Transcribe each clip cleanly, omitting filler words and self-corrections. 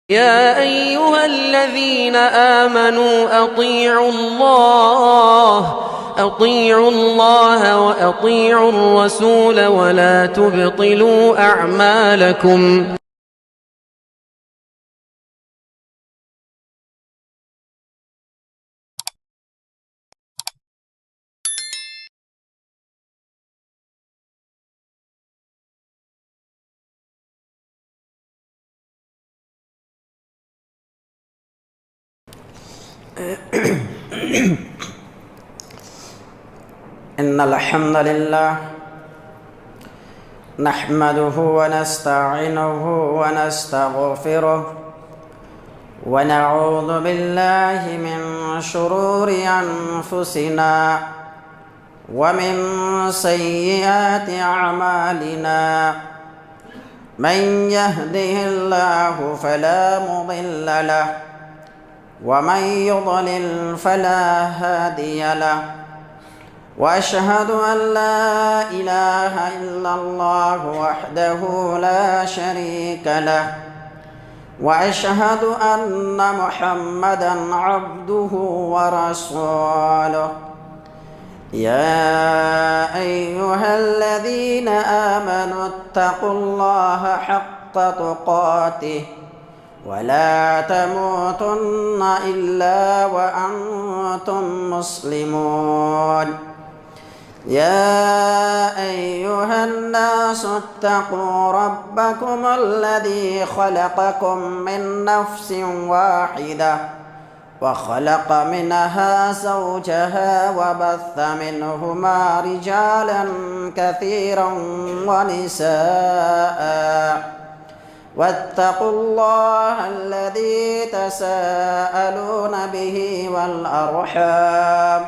يا أيها الذين آمنوا أطيعوا الله وأطيعوا الرسول ولا تبطلوا أعمالكم. إن الحمد لله نحمده ونستعينه ونستغفره ونعوذ بالله من شرور أنفسنا ومن سيئات أعمالنا من يهده الله فلا مضل له ومن يضلل فلا هادي له وأشهد أن لا إله إلا الله وحده لا شريك له وأشهد أن محمدًا عبده ورسوله. يا أيها الذين آمنوا اتقوا الله حق تقاته ولا تموتن إلا وأنتم مسلمون. يا أيها الناس اتقوا ربكم الذي خلقكم من نفس واحدة وخلق منها زوجها وبث منهما رجالا كثيرا ونساء واتقوا الله الذي تساءلون به والأرحام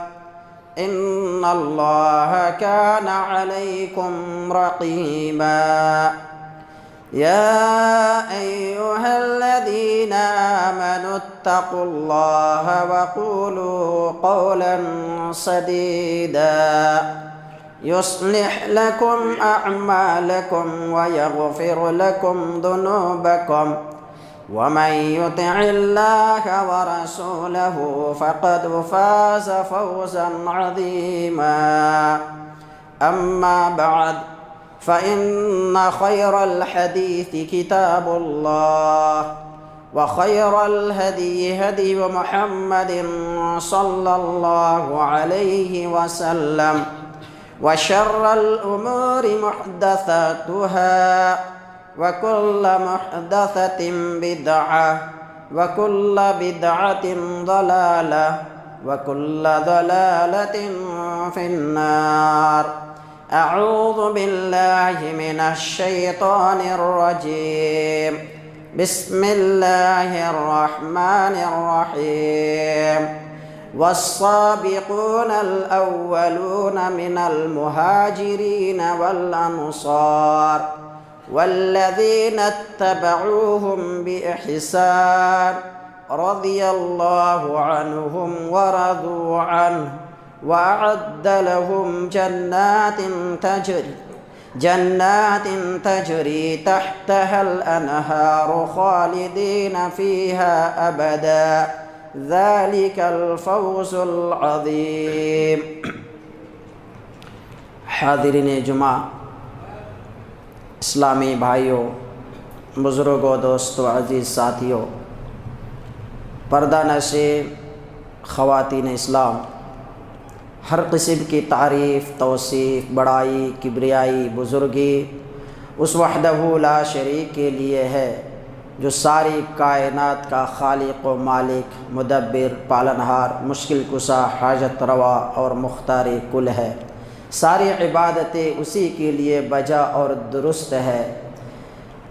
إن الله كان عليكم رقيبا. يا أيها الذين آمنوا اتقوا الله وقولوا قولا سديدا يصلح لكم أعمالكم ويغفر لكم ذنوبكم ومن يطع الله ورسوله فقد فاز فوزا عظيما. أما بعد فإن خير الحديث كتاب الله وخير الهدي هدي محمد صلى الله عليه وسلم وشر الأمور محدثاتها وكل محدثة بدعة وكل بدعة ضلالة وكل ضلالة في النار. أعوذ بالله من الشيطان الرجيم. بسم الله الرحمن الرحيم. والسابقون الأولون من المهاجرين والأنصار والذين اتبعوهم بإحسان رضي الله عنهم ورضوا عنه وأعد لهم جنات تجري تحتها الأنهار خالدين فيها أبدا ذلك الفوز العظيم. حاضرین جمعہ، اسلامی بھائیوں، بزرگوں، دوستوں، عزیز ساتھیوں، پردہ نشین خواتین اسلام، ہر قسم کی تعریف، توصیف، بڑائی، کبریائی، بزرگی اس وحدہ لا شریک کے لیے ہے جو ساری کائنات کا خالق و مالک، مدبر، پالنہار، مشکل کشا، حاجت روا اور مختار کل ہے۔ ساری عبادتیں اسی کے لیے بجا اور درست ہے۔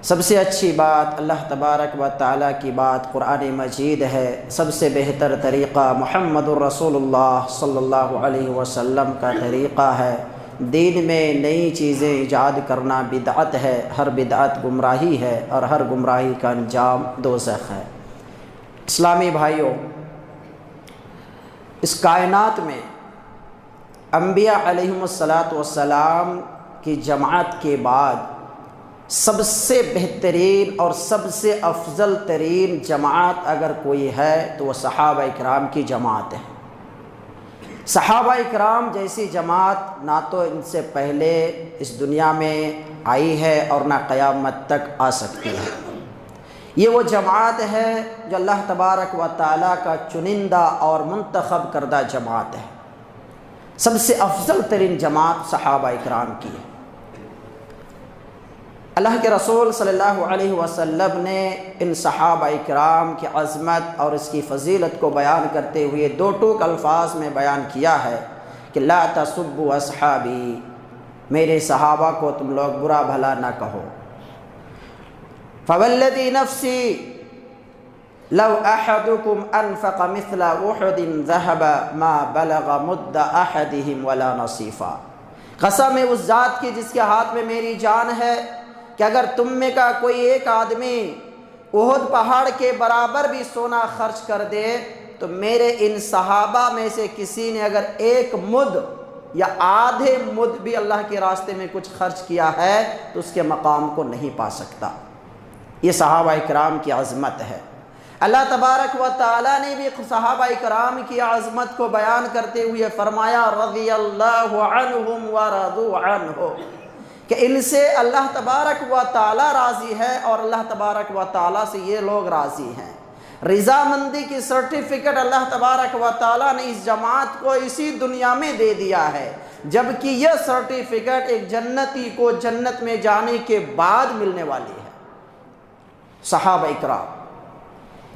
سب سے اچھی بات اللہ تبارک و تعالیٰ کی بات قرآن مجید ہے۔ سب سے بہتر طریقہ محمد الرسول اللہ صلی اللہ علیہ وسلم کا طریقہ ہے۔ دین میں نئی چیزیں ایجاد کرنا بدعت ہے، ہر بدعت گمراہی ہے اور ہر گمراہی کا انجام دوزخ ہے۔ اسلامی بھائیوں، اس کائنات میں انبیاء علیہم الصلاۃ والسلام کی جماعت کے بعد سب سے بہترین اور سب سے افضل ترین جماعت اگر کوئی ہے تو وہ صحابہ اکرام کی جماعت ہے۔ صحابہ اکرام جیسی جماعت نہ تو ان سے پہلے اس دنیا میں آئی ہے اور نہ قیامت تک آ سکتی ہے۔ یہ وہ جماعت ہے جو اللہ تبارک و تعالیٰ کا چنندہ اور منتخب کردہ جماعت ہے۔ سب سے افضل ترین جماعت صحابہ اکرام کی ہے۔ اللہ کے رسول صلی اللہ علیہ وسلم نے ان صحابہ اکرام کی عظمت اور اس کی فضیلت کو بیان کرتے ہوئے دو ٹوک الفاظ میں بیان کیا ہے کہ لا تسبوا اصحابی، میرے صحابہ کو تم لوگ برا بھلا نہ کہو۔ فوالذی نفسی لو احدکم انفق مثل احد ذهب ما بلغ مد احدهم ولا نصیفا، قسم ہے اس ذات کی جس کے ہاتھ میں میری جان ہے کہ اگر تم میں کا کوئی ایک آدمی احد پہاڑ کے برابر بھی سونا خرچ کر دے تو میرے ان صحابہ میں سے کسی نے اگر ایک مد یا آدھے مد بھی اللہ کے راستے میں کچھ خرچ کیا ہے تو اس کے مقام کو نہیں پا سکتا۔ یہ صحابہ اکرام کی عظمت ہے۔ اللہ تبارک و تعالیٰ نے بھی صحابہ اکرام کی عظمت کو بیان کرتے ہوئے فرمایا رضی اللہ عنہم ورضوا عنہ، کہ ان سے اللہ تبارک و تعالیٰ راضی ہے اور اللہ تبارک و تعالیٰ سے یہ لوگ راضی ہیں۔ رضامندی کی سرٹیفکیٹ اللہ تبارک و تعالیٰ نے اس جماعت کو اسی دنیا میں دے دیا ہے، جبکہ یہ سرٹیفکیٹ ایک جنتی کو جنت میں جانے کے بعد ملنے والی ہے۔ صحابہ اکرام،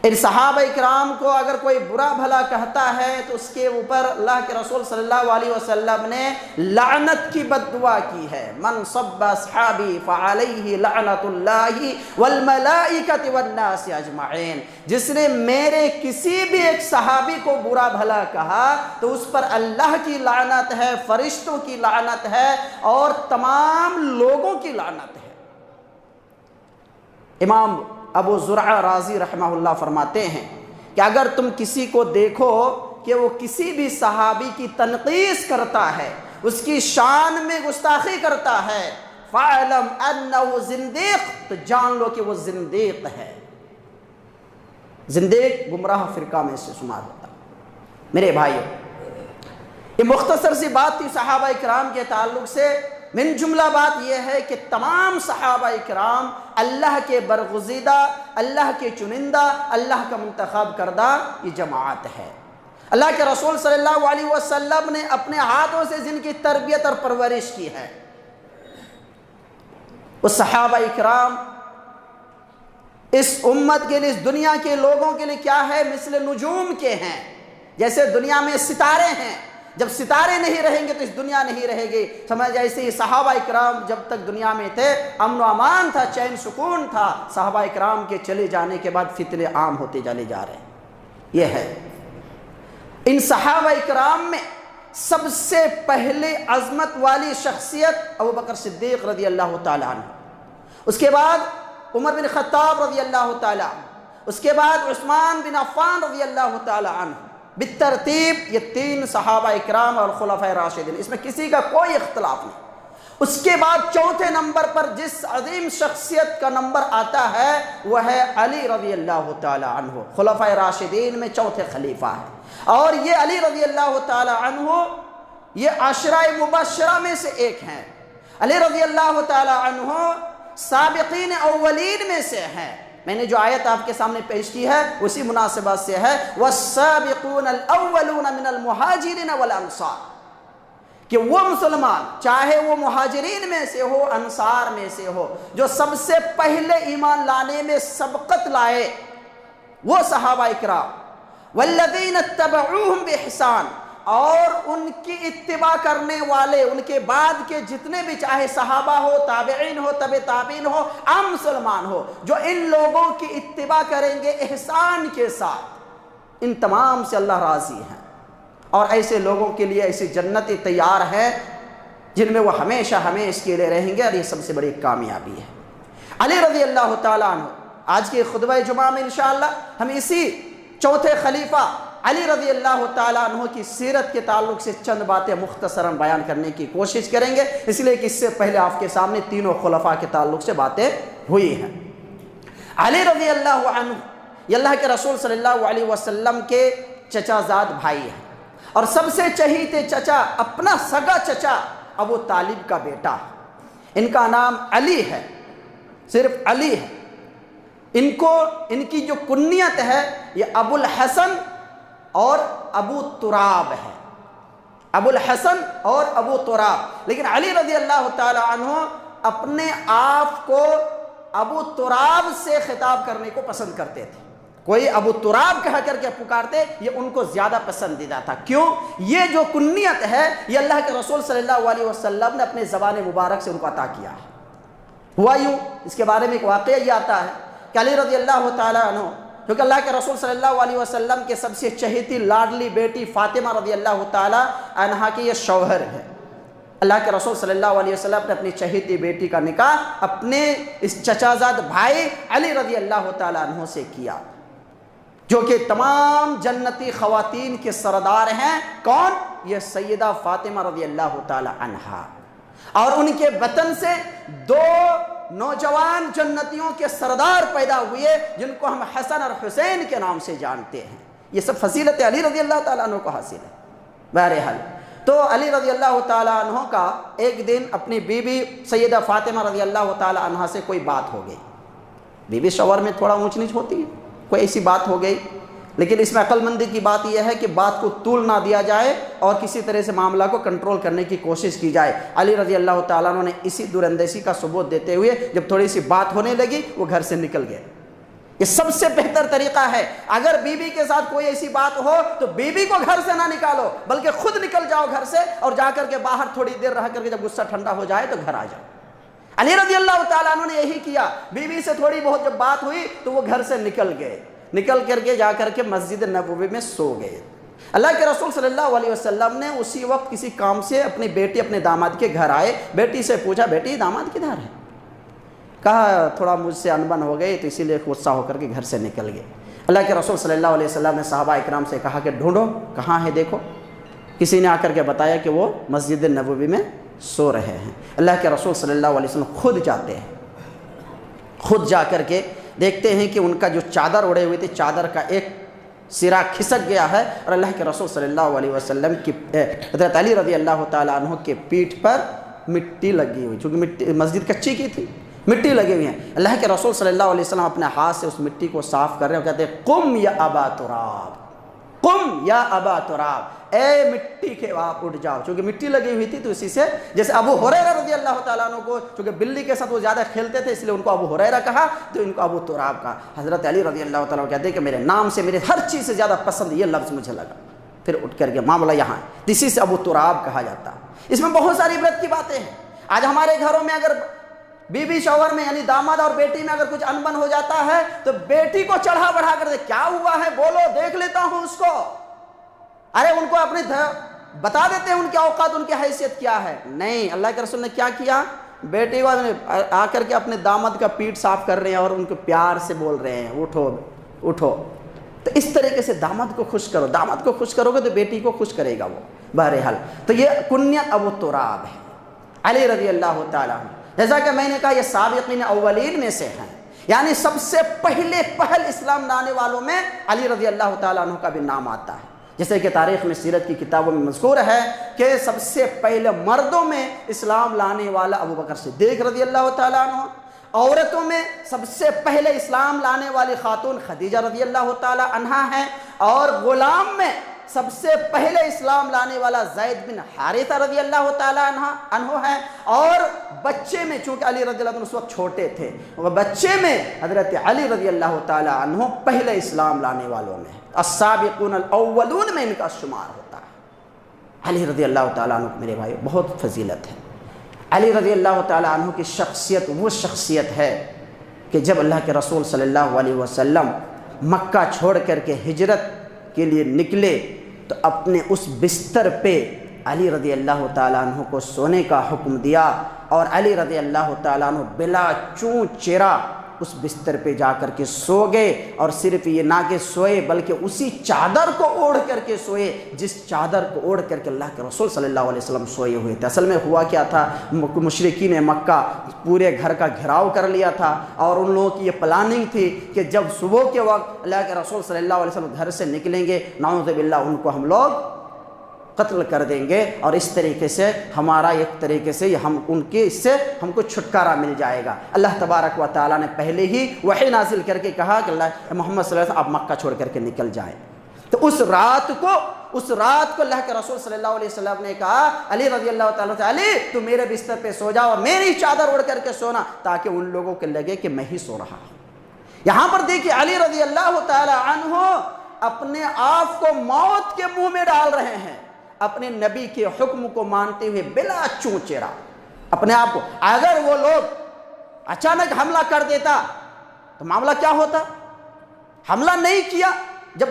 ان صحابہ اکرام کو اگر کوئی برا بھلا کہتا ہے تو اس کے اوپر اللہ کے رسول صلی اللہ علیہ وسلم نے لعنت کی بد دعا کی ہے۔ من صب اصحابی فعلیہ لعنت اللہ والملائکۃ والناس اجمعین، جس نے میرے کسی بھی ایک صحابی کو برا بھلا کہا تو اس پر اللہ کی لعنت ہے، فرشتوں کی لعنت ہے اور تمام لوگوں کی لعنت ہے۔ امام ابو زرع رازی رحمہ اللہ فرماتے ہیں کہ اگر تم کسی کو دیکھو کہ وہ کسی بھی صحابی کی تنقیص کرتا ہے، اس کی شان میں گستاخی کرتا ہے، فَاعْلَمْ أَنَّهُ زِنْدِيق، تو جان لو کہ وہ زندیق ہے۔ زندیق گمراہ فرقہ میں سے شمار ہوتا ہے۔ میرے بھائیو، یہ مختصر سی بات تھی صحابہ اکرام کے تعلق سے۔ من جملہ بات یہ ہے کہ تمام صحابہ اکرام اللہ کے برگزیدہ، اللہ کے چنندہ، اللہ کا منتخب کردہ یہ جماعت ہے۔ اللہ کے رسول صلی اللہ علیہ وسلم نے اپنے ہاتھوں سے جن کی تربیت اور پرورش کی ہے، وہ صحابہ اکرام اس امت کے لیے، اس دنیا کے لوگوں کے لیے کیا ہے؟ مثل نجوم کے ہیں۔ جیسے دنیا میں ستارے ہیں، جب ستارے نہیں رہیں گے تو اس دنیا نہیں رہے گی۔ سمجھ جیسے ہی صحابہ اکرام جب تک دنیا میں تھے امن و امان تھا، چین سکون تھا، صحابہ اکرام کے چلے جانے کے بعد فتنے عام ہوتے چلے جا رہے ہیں۔ یہ ہے ان صحابہ اکرام میں سب سے پہلے عظمت والی شخصیت ابو بکر صدیق رضی اللہ تعالیٰ عنہ، اس کے بعد عمر بن خطاب رضی اللہ تعالیٰ عنہ، اس کے بعد عثمان بن عفان رضی اللہ تعالیٰ عنہ، بالترتیب یہ تین صحابہ اکرام اور خلفائے راشدین، اس میں کسی کا کوئی اختلاف نہیں۔ اس کے بعد چوتھے نمبر پر جس عظیم شخصیت کا نمبر آتا ہے وہ ہے علی رضی اللہ تعالی عنہ، خلفائے راشدین میں چوتھے خلیفہ ہیں، اور یہ علی رضی اللہ تعالی عنہ یہ عشرہ مبشرہ میں سے ایک ہیں۔ علی رضی اللہ تعالی عنہ سابقین اولین میں سے ہیں۔ میں نے جو آیت آپ کے سامنے پیش کی ہے اسی مناسبت سے ہے، وَالسَّابِقُونَ الْأَوَّلُونَ مِنَ الْمُهَاجِرِينَ وَالْأَنصَارِ، کہ وہ مسلمان چاہے وہ مہاجرین میں سے ہو، انصار میں سے ہو، جو سب سے پہلے ایمان لانے میں سبقت لائے وہ صحابہ اکرام، وَالَّذِينَ اتَّبَعُوهُمْ بِإِحْسَانٍ، اور ان کی اتباع کرنے والے ان کے بعد کے جتنے بھی چاہے صحابہ ہو، تابعین ہو، تبع تابعین ہو، عام مسلمان ہو، جو ان لوگوں کی اتباع کریں گے احسان کے ساتھ، ان تمام سے اللہ راضی ہیں، اور ایسے لوگوں کے لیے ایسی جنتیں تیار ہیں جن میں وہ ہمیشہ ہمیشہ کے لیے رہیں گے، اور یہ سب سے بڑی کامیابی ہے۔ علی رضی اللہ تعالیٰ عنہ، آج کے خطبہ جمعہ میں انشاءاللہ ہم اسی چوتھے خلیفہ علی رضی اللہ تعالیٰ عنہ کی سیرت کے تعلق سے چند باتیں مختصراً بیان کرنے کی کوشش کریں گے، اس لیے کہ اس سے پہلے آپ کے سامنے تینوں خلفاء کے تعلق سے باتیں ہوئی ہیں۔ علی رضی اللہ عنہ یہ اللہ کے رسول صلی اللہ علیہ وسلم کے چچا زاد بھائی ہیں، اور سب سے چہیتے چچا اپنا سگا چچا ابو طالب کا بیٹا، ان کا نام علی ہے، صرف علی ہے۔ ان کی جو کنیت ہے یہ ابو الحسن اور ابو تراب ہے، ابو الحسن اور ابو تراب، لیکن علی رضی اللہ تعالی عنہ اپنے آپ کو ابو تراب سے خطاب کرنے کو پسند کرتے تھے، کوئی ابو تراب کہہ کر کے پکارتے، یہ ان کو زیادہ پسندیدہ تھا۔ کیوں؟ یہ جو کنیت ہے یہ اللہ کے رسول صلی اللہ علیہ وسلم نے اپنے زبان مبارک سے ان کو عطا کیا ہے۔ ہوا یوں، اس کے بارے میں ایک واقعہ یہ آتا ہے کہ علی رضی اللہ تعالیٰ عنہ کیونکہ اللہ کے رسول صلی اللہ علیہ وسلم کے سب سے چہیتی لاڈلی بیٹی فاطمہ رضی اللہ تعالیٰ عنہا کے یہ شوہر ہے، اللہ کے رسول صلی اللہ علیہ وسلم نے اپنی چہیتی بیٹی کا نکاح اپنے اس چچا زاد بھائی علی رضی اللہ تعالیٰ عنہ سے کیا، جو کہ تمام جنتی خواتین کے سردار ہیں۔ کون؟ یہ سیدہ فاطمہ رضی اللہ تعالیٰ عنہا، اور ان کے بطن سے دو نوجوان جنتیوں کے سردار پیدا ہوئے جن کو ہم حسن اور حسین کے نام سے جانتے ہیں۔ یہ سب فضیلت علی رضی اللہ تعالیٰ عنہ کو حاصل ہے۔ بہرحال تو علی رضی اللہ تعالیٰ عنہ کا ایک دن اپنی بیوی سیدہ فاطمہ رضی اللہ تعالیٰ عنہ سے کوئی بات ہو گئی، بیوی شوہر میں تھوڑا اونچ نیچ ہوتی ہے، کوئی ایسی بات ہو گئی، لیکن اس میں عقل مندی کی بات یہ ہے کہ بات کو طول نہ دیا جائے اور کسی طرح سے معاملہ کو کنٹرول کرنے کی کوشش کی جائے۔ علی رضی اللہ تعالیٰ عنہ نے اسی دور اندیشی کا ثبوت دیتے ہوئے جب تھوڑی سی بات ہونے لگی وہ گھر سے نکل گئے۔ یہ سب سے بہتر طریقہ ہے، اگر بیوی کے ساتھ کوئی ایسی بات ہو تو بیوی کو گھر سے نہ نکالو بلکہ خود نکل جاؤ گھر سے، اور جا کر کے باہر تھوڑی دیر رہ کر کے جب غصہ ٹھنڈا ہو جائے تو گھر آ جاؤ۔ علی رضی اللہ تعالیٰ عنہ نے یہی کیا، بیوی سے تھوڑی بہت جب بات ہوئی تو وہ گھر سے نکل گئے، نکل کر کے جا کر کے مسجد نبوی میں سو گئے۔ اللہ کے رسول صلی اللہ علیہ وسلم نے اسی وقت کسی کام سے اپنی بیٹی اپنے داماد کے گھر آئے، بیٹی سے پوچھا بیٹی داماد کدھر ہے؟ کہا تھوڑا مجھ سے انبن ہو گئی تو اسی لیے غصہ ہو کر کے گھر سے نکل گئے۔ اللہ کے رسول صلی اللہ علیہ وسلم نے صحابہ اکرام سے کہا کہ ڈھونڈو کہاں ہے دیکھو، کسی نے آ کر کے بتایا کہ وہ مسجد نبوی میں سو رہے ہیں۔ اللہ کے رسول صلی اللہ علیہ وسلم خود جاتے ہیں، خود جا کر کے دیکھتے ہیں کہ ان کا جو چادر اڑے ہوئی تھی چادر کا ایک سرا کھسک گیا ہے، اور اللہ کے رسول صلی اللہ علیہ وسلم کی حضرت علی رضی اللہ تعالیٰ عنہ کے پیٹھ پر مٹی لگی ہوئی، چونکہ مسجد کچی کی تھی، مٹی لگی ہوئی ہیں۔ اللہ کے رسول صلی اللہ علیہ وسلم اپنے ہاتھ سے اس مٹی کو صاف کر رہے ہیں اور کہتے ہیں قم یا ابا تراب، قم یا ابا تراب، اے مٹی کے آپ اٹھ جاؤ، چونکہ مٹی لگی ہوئی تھی تو اسی سے، جیسے ابو ہریرہ رضی اللہ تعالیٰ عنہ کو چونکہ بلی کے ساتھ وہ زیادہ کھیلتے تھے اس لیے ان کو ابو ہریرہ کہا تو ان کو ابو تراب کہا۔ حضرت علی رضی اللہ تعالیٰ عنہ کہتے ہیں کہ میرے نام سے میرے ہر چیز سے زیادہ پسند یہ لفظ مجھے لگا، پھر اٹھ کر کے معاملہ یہاں ہے، اسی سے ابو تراب کہا جاتا ہے۔ اس میں بہت ساری عبرت کی باتیں ہیں۔ آج ہمارے گھروں میں اگر بیوی شوہر میں یعنی داماد اور بیٹی میں اگر کچھ انبن ہو جاتا ہے تو بیٹی کو چڑھا بڑھا کر دے، کیا ہوا ہے بولو دیکھ لیتا ہوں اس کو، ارے ان کو اپنے بتا دیتے ہیں ان کے اوقات ان کی حیثیت کیا ہے۔ نہیں، اللہ کے رسول نے کیا کیا، بیٹی کو آ کر کے اپنے داماد کا پیٹھ صاف کر رہے ہیں اور ان کو پیار سے بول رہے ہیں اٹھو اٹھو۔ تو اس طریقے سے داماد کو خوش کرو، داماد کو خوش کرو گے تو بیٹی کو خوش کرے گا وہ۔ بہرحال تو یہ کنیت ابو تراب ہے علی رضی اللہ تعالیٰ عنہ۔ جیسا کہ میں نے کہا یہ سابقین اولین میں سے ہیں، یعنی سب سے پہل اسلام لانے والوں میں علی رضی اللہ تعالیٰ عنہ کا بھی نام آتا ہے۔ جیسے کہ تاریخ میں سیرت کی کتابوں میں مذکور ہے کہ سب سے پہلے مردوں میں اسلام لانے والا ابو بکر صدیق رضی اللہ تعالیٰ عنہ، عورتوں میں سب سے پہلے اسلام لانے والی خاتون خدیجہ رضی اللہ تعالیٰ عنہا ہیں، اور غلام میں سب سے پہلے اسلام لانے والا زید بن حارثہ رضی اللہ تعالیٰ عنہ ہے، اور بچے میں چونکہ علی رضی اللہ عنہ اس وقت چھوٹے تھے، بچے میں حضرت علی رضی اللہ تعالیٰ عنہ پہلے اسلام لانے والوں میں السابقون الاولون میں ان کا شمار ہوتا ہے۔ علی رضی اللہ تعالیٰ عنہ میرے بھائی بہت فضیلت ہے۔ علی رضی اللہ تعالیٰ عنہ کی شخصیت وہ شخصیت ہے کہ جب اللہ کے رسول صلی اللہ علیہ وسلم مکہ چھوڑ کر کے ہجرت کے لیے نکلے تو اپنے اس بستر پہ علی رضی اللہ تعالیٰ عنہ کو سونے کا حکم دیا، اور علی رضی اللہ تعالیٰ عنہ بلا چوں چرا اس بستر پہ جا کر کے سو گئے، اور صرف یہ نہ کہ سوئے بلکہ اسی چادر کو اوڑھ کر کے سوئے جس چادر کو اوڑھ کر کے اللہ کے رسول صلی اللہ علیہ وسلم سوئے ہوئے تھے۔ اصل میں ہوا کیا تھا، مشرکین مکہ پورے گھر کا گھراؤ کر لیا تھا، اور ان لوگوں کی یہ پلاننگ تھی کہ جب صبح کے وقت اللہ کے رسول صلی اللہ علیہ وسلم گھر سے نکلیں گے، نعوذ باللہ ان کو ہم لوگ قتل کر دیں گے، اور اس طریقے سے ہمارا ایک طریقے سے ہم ان کے اس سے ہم کو چھٹکارا مل جائے گا۔ اللہ تبارک و تعالیٰ نے پہلے ہی وحی نازل کر کے کہا کہ اللہ محمد صلی اللہ علیہ وسلم آپ مکہ چھوڑ کر کے نکل جائیں۔ تو اس رات کو اللہ کے رسول صلی اللہ علیہ وسلم نے کہا علی رضی اللہ تعالیٰ سے، علی تو میرے بستر پہ سو جاؤ اور میری چادر اڑ کر کے سونا، تاکہ ان لوگوں کو لگے کہ میں ہی سو رہا ہوں۔ یہاں پر دیکھیے علی رضی اللہ تعالیٰ عنہ اپنے آپ کو موت کے منہ میں ڈال رہے ہیں، اپنے نبی کے حکم کو مانتے ہوئے بلا چوں چرا اپنے آپ کو۔ اگر وہ لوگ اچانک حملہ کر دیتا تو معاملہ کیا ہوتا؟ حملہ نہیں کیا، جب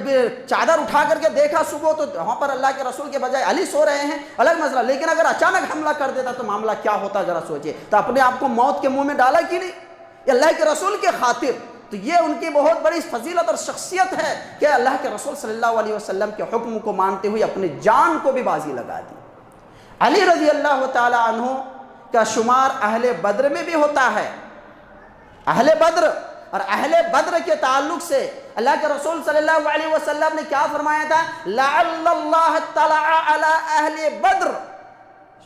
چادر اٹھا کر کے دیکھا صبح تو وہاں پر اللہ کے رسول کے بجائے علی سو رہے ہیں، الگ مسئلہ، لیکن اگر اچانک حملہ کر دیتا تو معاملہ کیا ہوتا ذرا سوچئے۔ تو اپنے آپ کو موت کے منہ میں ڈالا کہ نہیں؟ یہ اللہ کے رسول کے خاطر، تو یہ ان کی بہت بڑی فضیلت اور شخصیت ہے کہ اللہ کے رسول صلی اللہ علیہ وسلم کے حکم کو مانتے ہوئے اپنی جان کو بھی بازی لگا دی۔ علی رضی اللہ تعالی عنہ کا شمار اہل بدر میں بھی ہوتا ہے۔ اہل بدر، اور اہل بدر کے تعلق سے اللہ کے رسول صلی اللہ علیہ وسلم نے کیا فرمایا تھا؟ لعل اللہ اطلع علی اہل بدر،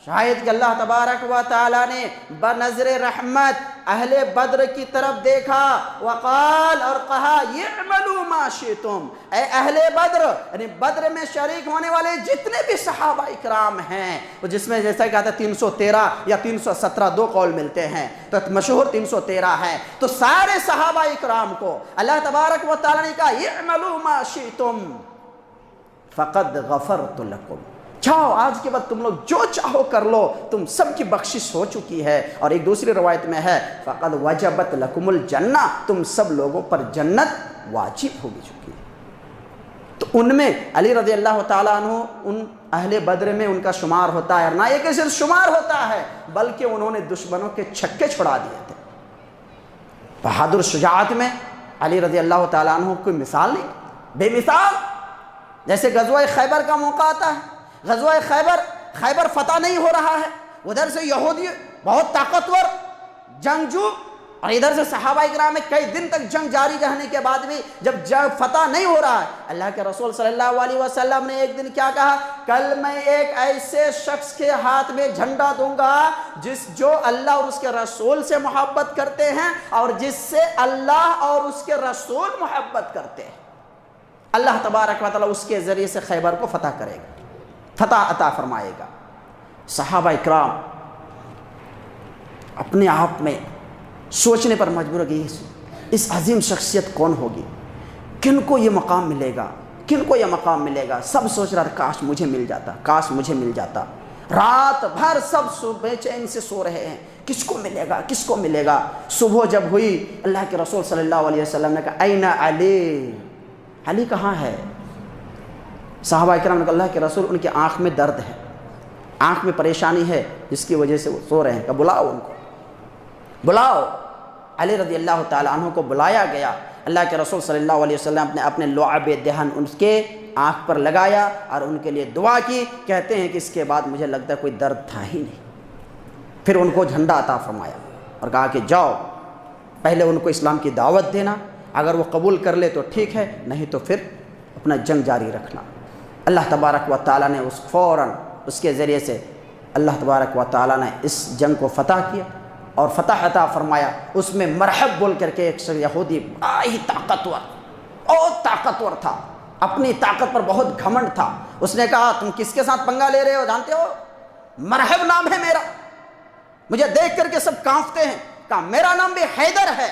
شاید کہ اللہ تبارک و تعالیٰ نے بنظر رحمت اہل بدر کی طرف دیکھا، وقال، اور کہا یعملوا ما شئتم، اے اہل بدر، یعنی بدر میں شریک ہونے والے جتنے بھی صحابہ اکرام ہیں، جس میں جیسا کہا تھا 313 یا 317 دو قول ملتے ہیں، تو مشہور 313 ہے، تو سارے صحابہ اکرام کو اللہ تبارک و تعالیٰ نے کہا یعملوا ما شئتم فقد غفرت لکم، چاہو آج کے بعد تم لوگ جو چاہو کر لو، تم سب کی بخشش ہو چکی ہے۔ اور ایک دوسری روایت میں ہے فقد وجبت لکم الجنہ، تم سب لوگوں پر جنت واجب ہو چکی ہے۔ تو ان میں علی رضی اللہ تعالیٰ عنہ ان اہل بدر میں ان کا شمار ہوتا ہے، اور نہ یہ کہ صرف شمار ہوتا ہے بلکہ انہوں نے دشمنوں کے چھکے چھڑا دیے تھے۔ بہادر شجاعت میں علی رضی اللہ تعالیٰ عنہ کوئی مثال نہیں، بے مثال۔ جیسے غزوہ خیبر کا موقع آتا ہے، غزوہ خیبر فتح نہیں ہو رہا ہے، ادھر سے یہودی بہت طاقتور جنگجو، اور ادھر سے صحابہ اکرام میں کئی دن تک جنگ جاری رہنے کے بعد بھی جب جنگ فتح نہیں ہو رہا ہے، اللہ کے رسول صلی اللہ علیہ وسلم نے ایک دن کیا کہا؟ کل میں ایک ایسے شخص کے ہاتھ میں جھنڈا دوں گا جو اللہ اور اس کے رسول سے محبت کرتے ہیں، اور جس سے اللہ اور اس کے رسول محبت کرتے ہیں۔ اللہ تبارک و تعالیٰ اس کے ذریعے سے خیبر کو فتح کرے گا، فتح عطا فرمائے گا۔ صحابہ اکرام اپنے آپ میں سوچنے پر مجبور ہو گئی، اس عظیم شخصیت کون ہوگی، کن کو یہ مقام ملے گا، کن کو یہ مقام ملے گا۔ سب سوچ رہا کاش مجھے مل جاتا، کاش مجھے مل جاتا۔ رات بھر سب بے چین سے سو رہے ہیں، کس کو ملے گا، کس کو ملے گا۔ صبح جب ہوئی، اللہ کے رسول صلی اللہ علیہ وسلم نے کہا این علی، علی کہاں ہے؟ صحابہ اکرام نے کہا اللہ کے رسول ان کی آنکھ میں درد ہے، آنکھ میں پریشانی ہے جس کی وجہ سے وہ سو رہے ہیں، کہ بلاؤ ان کو، بلاؤ۔ علی رضی اللہ تعالیٰ عنہ کو بلایا گیا۔ اللہ کے رسول صلی اللہ علیہ وسلم نے اپنے لعاب دہن ان کے آنکھ پر لگایا اور ان کے لیے دعا کی۔ کہتے ہیں کہ اس کے بعد مجھے لگتا ہے کوئی درد تھا ہی نہیں۔ پھر ان کو جھنڈا عطا فرمایا اور کہا کہ جاؤ، پہلے ان کو اسلام کی دعوت دینا، اگر وہ قبول کر لے تو ٹھیک ہے، نہیں تو پھر اپنا جنگ جاری رکھنا۔ اللہ تبارک و تعالیٰ نے فوراً اس کے ذریعے سے اللہ تبارک و تعالیٰ نے اس جنگ کو فتح کیا اور فتح عطا فرمایا۔ اس میں مرحب بول کر کے ایک یہودی بڑا ہی طاقتور، بہت طاقتور تھا، اپنی طاقت پر بہت گھمنڈ تھا۔ اس نے کہا تم کس کے ساتھ پنگا لے رہے ہو جانتے ہو؟ مرحب نام ہے میرا، مجھے دیکھ کر کے سب کانپتے ہیں۔ کہا میرا نام بھی حیدر ہے،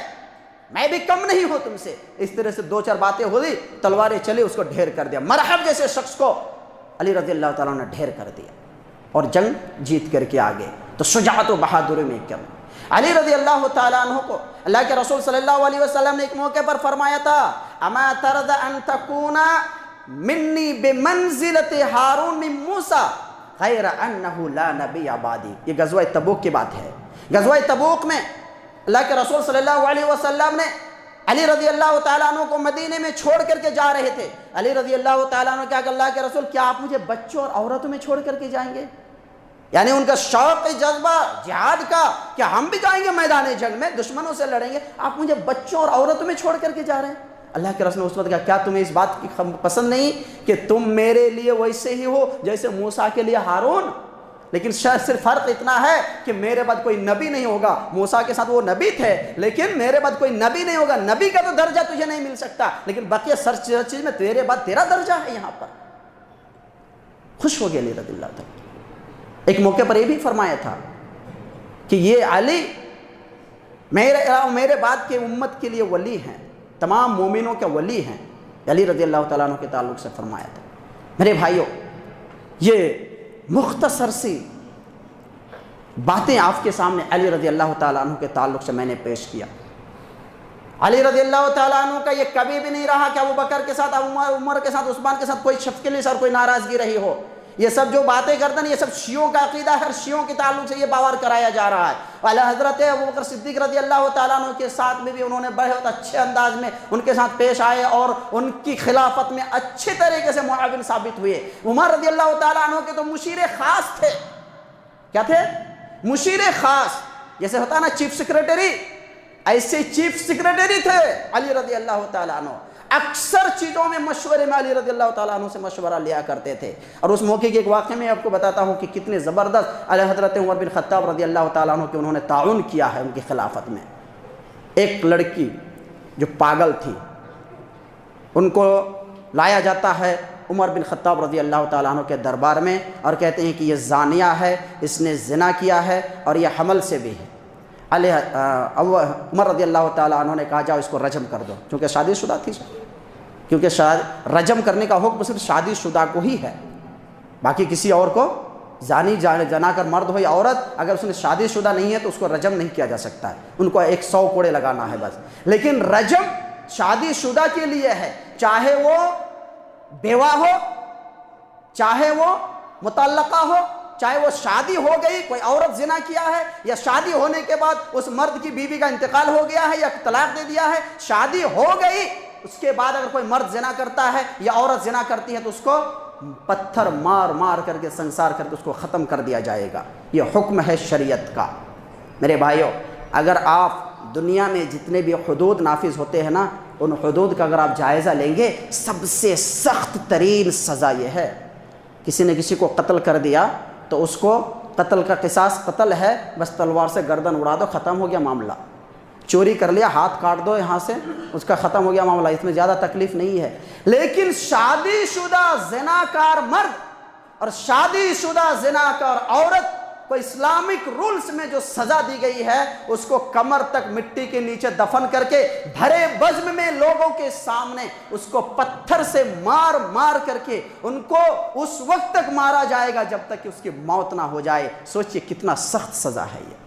میں بھی کم نہیں ہوں تم سے۔ اس طرح سے دو چار باتیں ہوئی، تلواریں چلی، اس کو ڈھیر کر دیا۔ مرحب جیسے شخص کو علی رضی اللہ تعالیٰ نے ڈھیر کر دیا اور جنگ جیت کر کے آگے۔ تو شجاعت و بہادری میں کم علی رضی اللہ تعالیٰ عنہ کو اللہ کے رسول صلی اللہ علیہ وسلم نے ایک موقع پر فرمایا تھا اما ترد ان تکون منی بمنزلت ہارون من موسیٰ غیر انہ لا نبی بعدی۔ یہ غزوہ تبوک کی بات ہے۔ غزوہ تبوک میں اللہ کے رسول صلی اللہ علیہ وسلم نے علی رضی اللہ تعالیٰ عنہ کو مدینے میں چھوڑ کر کے جا رہے تھے. علی رضی اللہ تعالیٰ عنہ کہا کہ اللہ کے رسول کیا آپ مجھے بچوں اور عورتوں میں چھوڑ کر کے جائیں گے؟ یعنی ان کا شوق جذبہ جہاد کا کہ ہم بھی جائیں گے میدان جنگ میں، دشمنوں سے لڑیں گے، آپ مجھے بچوں اور عورتوں میں چھوڑ کر کے جا رہے ہیں. اللہ کے رسول نے اس وقت کہا کیا تمہیں اس بات کی پسند نہیں کہ تم میرے لیے ویسے ہی ہو جیسے موسیٰ کے لیے ہارون؟ لیکن شاید صرف فرق اتنا ہے کہ میرے بعد کوئی نبی نہیں ہوگا. موسیٰ کے ساتھ وہ نبی تھے لیکن میرے بعد کوئی نبی نہیں ہوگا. نبی کا تو درجہ تجھے نہیں مل سکتا لیکن باقی ہر چیز میں تیرے بعد تیرا درجہ ہے. یہاں پر خوش ہو گیا علی رضی اللہ تعالیٰ. ایک موقع پر یہ بھی فرمایا تھا کہ یہ علی میرے بعد کے امت کے لیے ولی ہیں، تمام مومنوں کے ولی ہیں. علی رضی اللہ تعالیٰ عنہ کے تعلق سے فرمایا تھا. میرے بھائیوں، یہ مختصر سی باتیں آپ کے سامنے علی رضی اللہ تعالیٰ عنہ کے تعلق سے میں نے پیش کیا. علی رضی اللہ تعالیٰ عنہ کا یہ کبھی بھی نہیں رہا کہ ابو بکر کے ساتھ، عمر کے ساتھ، عثمان کے ساتھ کوئی شفقت اور کوئی ناراضگی رہی ہو. یہ سب جو باتیں کرتے ہیں یہ سب شیعوں کا عقیدہ ہے، ہر شیعوں کے تعلق سے یہ باور کرایا جا رہا ہے. اعلیٰ حضرت ابو بکر صدیق رضی اللہ تعالیٰ عنہ کے ساتھ میں بھی انہوں نے بہت اچھے انداز میں ان کے ساتھ پیش آئے اور ان کی خلافت میں اچھے طریقے سے معاون ثابت ہوئے. عمر رضی اللہ تعالیٰ عنہ کے تو مشیر خاص تھے. کیا تھے؟ مشیر خاص. جیسے ہوتا نا چیف سیکریٹری، ایسے چیف سیکریٹری تھے علی رضی اللہ تعالیٰ عنہ. اکثر چیزوں میں مشورے میں علی رضی اللہ تعالیٰ عنہ سے مشورہ لیا کرتے تھے. اور اس موقع کے ایک واقعے میں آپ کو بتاتا ہوں کہ کتنے زبردست علی حضرت عمر بن خطاب رضی اللہ تعالیٰ عنہ کے انہوں نے تعاون کیا ہے ان کی خلافت میں. ایک لڑکی جو پاگل تھی ان کو لایا جاتا ہے عمر بن خطاب رضی اللہ تعالیٰ عنہ کے دربار میں اور کہتے ہیں کہ یہ زانیہ ہے، اس نے زنا کیا ہے اور یہ حمل سے بھی ہے. عمر رضی اللہ تعالیٰ عنہ نے کہا جاؤ اس کو رجم کر دو، کیونکہ شادی شدہ تھی. کیونکہ رجم کرنے کا حکم صرف شادی شدہ کو ہی ہے، باقی کسی اور کو زانی جنا کر مرد ہو یا عورت اگر اس نے شادی شدہ نہیں ہے تو اس کو رجم نہیں کیا جا سکتا ہے. ان کو 100 کوڑے لگانا ہے بس. لیکن رجم شادی شدہ کے لیے ہے، چاہے وہ بیوہ ہو، چاہے وہ مطلقہ ہو، چاہے وہ شادی ہو گئی، کوئی عورت زنا کیا ہے یا شادی ہونے کے بعد اس مرد کی بیوی کا انتقال ہو گیا ہے یا طلاق دے دیا ہے، شادی ہو گئی اس کے بعد اگر کوئی مرد زنا کرتا ہے یا عورت زنا کرتی ہے تو اس کو پتھر مار مار کر کے سنسار کر کے اس کو ختم کر دیا جائے گا. یہ حکم ہے شریعت کا. میرے بھائیوں، اگر آپ دنیا میں جتنے بھی حدود نافذ ہوتے ہیں نا، ان حدود کا اگر آپ جائزہ لیں گے سب سے سخت ترین سزا یہ ہے. کسی نے کسی کو قتل کر دیا تو اس کو قتل کا قصاص قتل ہے، بس تلوار سے گردن اڑا دو، ختم ہو گیا معاملہ. چوری کر لیا، ہاتھ کاٹ دو یہاں سے، اس کا ختم ہو گیا معاملہ. اس میں زیادہ تکلیف نہیں ہے. لیکن شادی شدہ زناکار مرد اور شادی شدہ زناکار عورت کو اسلامک رولز میں جو سزا دی گئی ہے اس کو کمر تک مٹی کے نیچے دفن کر کے بھرے بزم میں لوگوں کے سامنے اس کو پتھر سے مار مار کر کے ان کو اس وقت تک مارا جائے گا جب تک کہ اس کی موت نہ ہو جائے. سوچئے کتنا سخت سزا ہے، یہ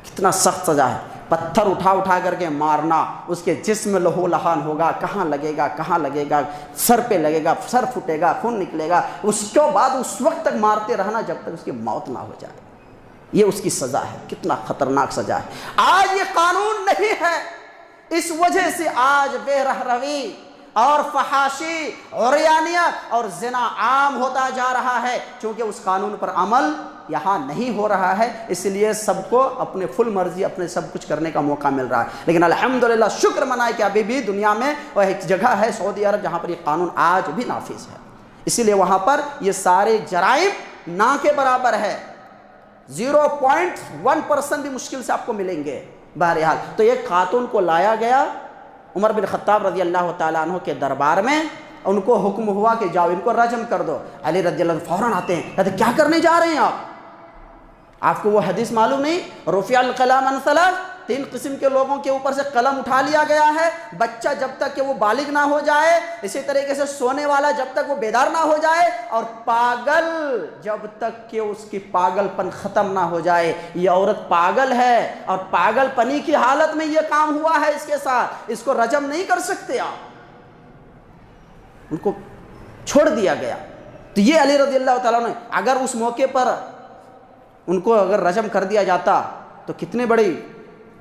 کتنا سخت سزا ہے. پتھر اٹھا اٹھا کر کے مارنا، اس کے جسم لہو لہان ہوگا، کہاں لگے گا کہاں لگے گا، سر پہ لگے گا، سر پھٹے گا، خون نکلے گا. اس کے بعد اس وقت تک مارتے رہنا جب تک اس کی موت نہ ہو جائے. یہ اس کی سزا ہے. کتنا خطرناک سزا ہے. آج یہ قانون نہیں ہے، اس وجہ سے آج بے رہروی اور فحاشی، عریانیت اور زنا عام ہوتا جا رہا ہے، چونکہ اس قانون پر عمل یہاں نہیں ہو رہا ہے. اس لیے سب کو اپنے فل مرضی اپنے سب کچھ کرنے کا موقع مل رہا ہے. لیکن الحمدللہ شکر منائے کہ ابھی بھی دنیا میں وہ ایک جگہ ہے سعودی عرب جہاں پر یہ قانون آج بھی نافذ ہے. اسی لیے وہاں پر یہ سارے جرائم نہ کے برابر ہے. 0.1% بھی مشکل سے آپ کو ملیں گے. بہرحال تو یہ خاتون کو لایا گیا عمر بن خطاب رضی اللہ تعالیٰ عنہ کے دربار میں. ان کو حکم ہوا کہ جاؤ ان کو رجم کر دو. علی رضی اللہ عنہ فوراً آتے ہیں، کہتے ہیں کیا کرنے جا رہے ہیں آپ کو وہ حدیث معلوم نہیں؟ رفع القلم عن ثلاث، 3 قسم کے لوگوں کے اوپر سے قلم اٹھا لیا گیا ہے. بچہ جب تک کہ وہ بالغ نہ ہو جائے، اسی طریقے سے سونے والا جب تک وہ بیدار نہ ہو جائے، اور پاگل جب تک کہ اس کی پاگل پن ختم نہ ہو جائے. یہ عورت پاگل ہے اور پاگل پنی کی حالت میں یہ کام ہوا ہے اس کے ساتھ، اس کو رجم نہیں کر سکتے آپ. ان کو چھوڑ دیا گیا. تو یہ علی رضی اللہ تعالیٰ نے اگر اس موقع پر ان کو اگر رجم کر دیا جاتا تو کتنے بڑی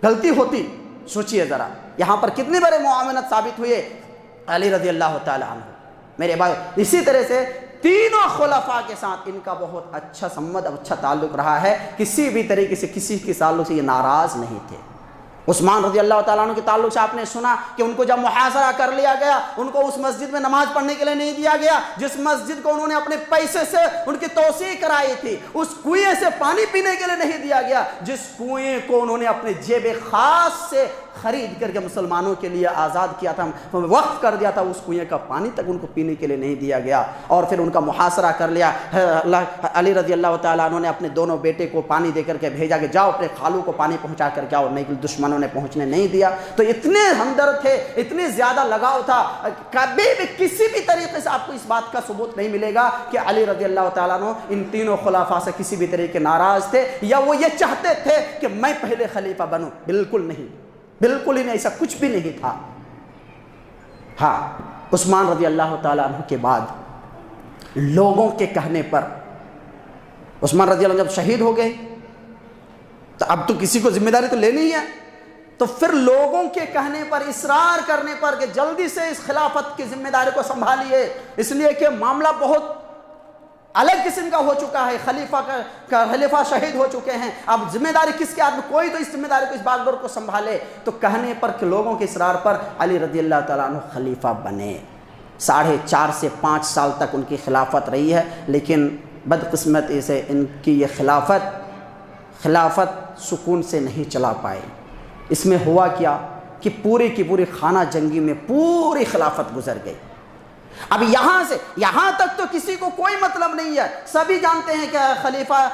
غلطی ہوتی، سوچئے ذرا یہاں پر کتنی بڑے معاونت ثابت ہوئے علی رضی اللہ تعالی عنہ۔ میرے بھائی اسی طرح سے تینوں خلفاء کے ساتھ ان کا بہت اچھا سمت، اچھا تعلق رہا ہے، کسی بھی طریقے سے کسی کے تعلق سے یہ ناراض نہیں تھے۔ عثمان رضی اللہ تعالیٰ عنہ کے تعلق سے آپ نے سنا کہ ان کو جب محاصرہ کر لیا گیا، ان کو اس مسجد میں نماز پڑھنے کے لیے نہیں دیا گیا جس مسجد کو انہوں نے اپنے پیسے سے ان کی توسیع کرائی تھی، اس کنویں سے پانی پینے کے لیے نہیں دیا گیا جس کنویں کو انہوں نے اپنے جیب خاص سے خرید کر کے مسلمانوں کے لیے آزاد کیا تھا، وقف کر دیا تھا، اس کنویں کا پانی تک ان کو پینے کے لیے نہیں دیا گیا، اور پھر ان کا محاصرہ کر لیا۔ علی رضی اللہ تعالیٰ عنہ نے اپنے دونوں بیٹے کو پانی دے کر کے بھیجا کہ جاؤ اپنے خالو کو پانی پہنچا کر کے آؤ، نہیں دشمنوں نے پہنچنے نہیں دیا۔ تو اتنے ہمدرد تھے، اتنے زیادہ لگاؤ تھا، کبھی بھی کسی بھی طریقے سے آپ کو اس بات کا ثبوت نہیں ملے گا کہ علی رضی اللہ تعالیٰ عنہ ان تینوں خلفاء سے کسی بھی طریقے ناراض تھے یا وہ یہ چاہتے تھے کہ میں پہلے خلیفہ بنوں، بالکل نہیں، بالکل ہی نہیں، ایسا کچھ بھی نہیں تھا۔ ہاں عثمان رضی اللہ تعالیٰ عنہ کے بعد لوگوں کے کہنے پر عثمان رضی اللہ عنہ جب شہید ہو گئے تو اب تو کسی کو ذمہ داری تو لینی ہی ہے، تو پھر لوگوں کے کہنے پر، اصرار کرنے پر کہ جلدی سے اس خلافت کی ذمہ داری کو سنبھالیے، اس لیے کہ معاملہ بہت الگ قسم کا ہو چکا ہے، خلیفہ شہید ہو چکے ہیں، اب ذمہ داری کس کے ہاتھ میں، کوئی تو اس ذمہ داری کو، اس باغ ڈور کو سنبھالے۔ تو کہنے پر کہ لوگوں کے اصرار پر علی رضی اللہ تعالیٰ عنہ خلیفہ بنے۔ 4.5 سے 5 سال تک ان کی خلافت رہی ہے، لیکن بدقسمتی سے ان کی یہ خلافت سکون سے نہیں چلا پائے۔ اس میں ہوا کیا کہ پوری کی پوری خانہ جنگی میں پوری خلافت گزر گئی۔ اب یہاں سے یہاں تک تو کسی کو کوئی مطلب نہیں ہے، سبھی جانتے ہیں کہ خلیفہ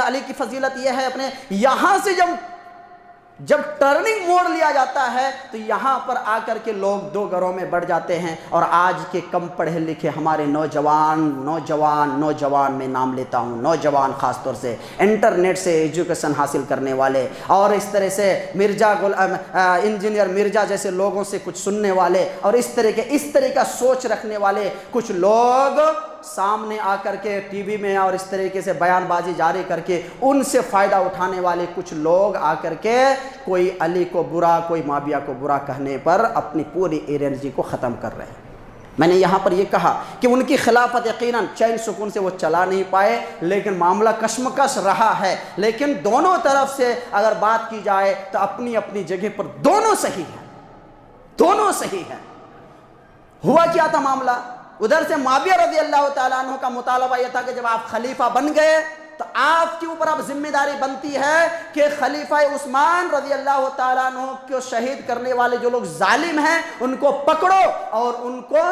علی کی فضیلت یہ ہے اپنے، یہاں سے جب ٹرننگ موڑ لیا جاتا ہے تو یہاں پر آ کر کے لوگ دو گروہ میں بڑھ جاتے ہیں، اور آج کے کم پڑھے لکھے ہمارے نوجوان میں نام لیتا ہوں، نوجوان خاص طور سے انٹرنیٹ سے ایجوکیشن حاصل کرنے والے، اور اس طرح سے انجینئر مرزا جیسے لوگوں سے کچھ سننے والے، اور اس طرح کا سوچ رکھنے والے کچھ لوگ سامنے آ کر کے ٹی وی میں اور اس طریقے سے بیان بازی جاری کر کے ان سے فائدہ اٹھانے والے کچھ لوگ آ کر کے کوئی علی کو برا، کوئی معاویہ کو برا کہنے پر اپنی پوری انرجی کو ختم کر رہے ہیں۔ میں نے یہاں پر یہ کہا کہ ان کی خلافت یقیناً چین سکون سے وہ چلا نہیں پائے، لیکن معاملہ کشمکش رہا ہے، لیکن دونوں طرف سے اگر بات کی جائے تو اپنی اپنی جگہ پر دونوں صحیح ہیں، دونوں صحیح ہیں۔ ہوا کیا تھا معاملہ؟ ادھر سے معاویہ رضی اللہ تعالیٰ عنہ کا مطالبہ یہ تھا کہ جب آپ خلیفہ بن گئے تو آپ کے اوپر اب ذمہ داری بنتی ہے کہ خلیفہ عثمان رضی اللہ تعالیٰ عنہ کو شہید کرنے والے جو لوگ ظالم ہیں ان کو پکڑو اور ان کو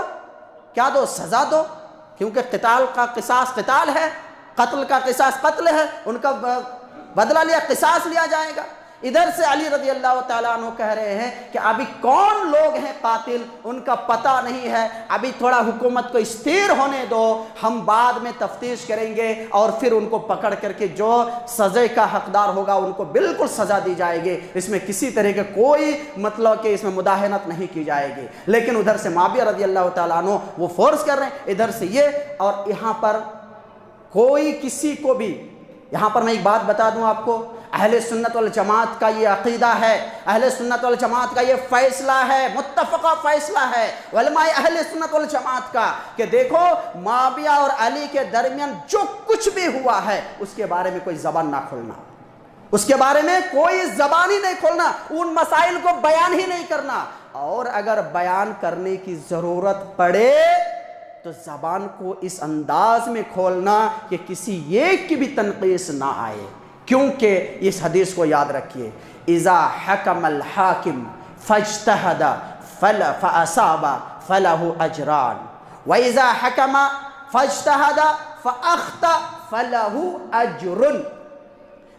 کیا دو، سزا دو، کیونکہ قتال کا قصاص قتال ہے، قتل کا قصاص قتل ہے، ان کا بدلہ لیا، قصاص لیا جائے گا۔ ادھر سے علی رضی اللہ تعالیٰ عنہ کہہ رہے ہیں کہ ابھی کون لوگ ہیں قاتل ان کا پتہ نہیں ہے، ابھی تھوڑا حکومت کو استھیر ہونے دو، ہم بعد میں تفتیش کریں گے اور پھر ان کو پکڑ کر کے جو سزا کا حقدار ہوگا ان کو بالکل سزا دی جائے گی، اس میں کسی طرح کے کوئی مطلب کہ اس میں مداہنت نہیں کی جائے گی۔ لیکن ادھر سے معاویہ رضی اللہ تعالیٰ عنہ وہ فورس کر رہے ہیں، ادھر سے یہ، اور یہاں پر کوئی کسی کو بھی، یہاں پر میں ایک بات بتا دوں آپ کو، اہل سنت والجماعت کا یہ عقیدہ ہے، اہل سنت والجماعت کا یہ فیصلہ ہے، متفقہ فیصلہ ہے علماء اہل سنت والجماعت کا کہ دیکھو معاویہ اور علی کے درمیان جو کچھ بھی ہوا ہے اس کے بارے میں کوئی زبان نہ کھولنا، اس کے بارے میں کوئی زبان ہی نہیں کھولنا، ان مسائل کو بیان ہی نہیں کرنا، اور اگر بیان کرنے کی ضرورت پڑے تو زبان کو اس انداز میں کھولنا کہ کسی ایک کی بھی تنقیص نہ آئے، کیونکہ اس حدیث کو یاد رکھیے، اذا حکم الحاکم فاجتہد فاصاب فلہ اجران واذا حکم فاجتہد فاخطأ فلہ اجر۔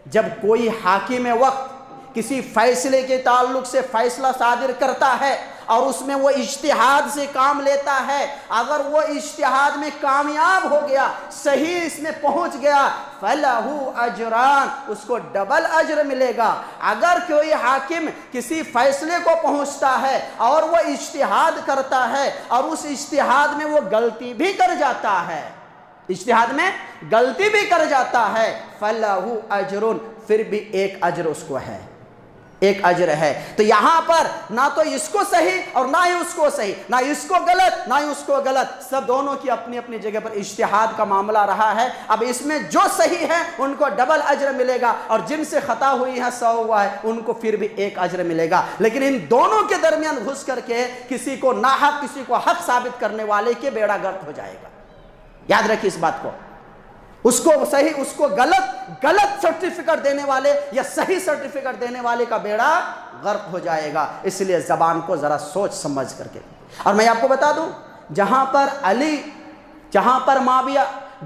جب کوئی حاکم وقت کسی فیصلے کے تعلق سے فیصلہ صادر کرتا ہے اور اس میں وہ اجتہاد سے کام لیتا ہے، اگر وہ اجتہاد میں کامیاب ہو گیا، صحیح اس میں پہنچ گیا، فَلَهُ أَجْرَانِ، اس کو ڈبل اجر ملے گا۔ اگر کوئی حاکم کسی فیصلے کو پہنچتا ہے اور وہ اجتہاد کرتا ہے اور اس اجتہاد میں وہ غلطی بھی کر جاتا ہے، اجتہاد میں غلطی بھی کر جاتا ہے، فَلَهُ أَجْرٌ، پھر بھی ایک اجر اس کو ہے، ایک اجر ہے۔ تو یہاں پر نہ تو اس کو صحیح اور نہ ہی اس کو صحیح، نہ اس کو غلط نہ ہی اس کو غلط، سب دونوں کی اپنی اپنی جگہ پر اجتہاد کا معاملہ رہا ہے۔ اب اس میں جو صحیح ہے ان کو ڈبل اجر ملے گا، اور جن سے خطا ہوئی ہے 100 ہوا ہے ان کو پھر بھی 1 اجر ملے گا۔ لیکن ان دونوں کے درمیان گھس کر کے کسی کو ناحق کسی کو حق ثابت کرنے والے کے بیڑا غرق ہو جائے گا۔ یاد رکھیے اس بات کو، اس کو صحیح اس کو غلط سرٹیفکیٹ دینے والے یا صحیح سرٹیفکیٹ دینے والے کا بیڑا غرق ہو جائے گا۔ اس لیے زبان کو ذرا سوچ سمجھ کر کے۔ اور میں آپ کو بتا دوں، جہاں پر علی جہاں پر معاویہ،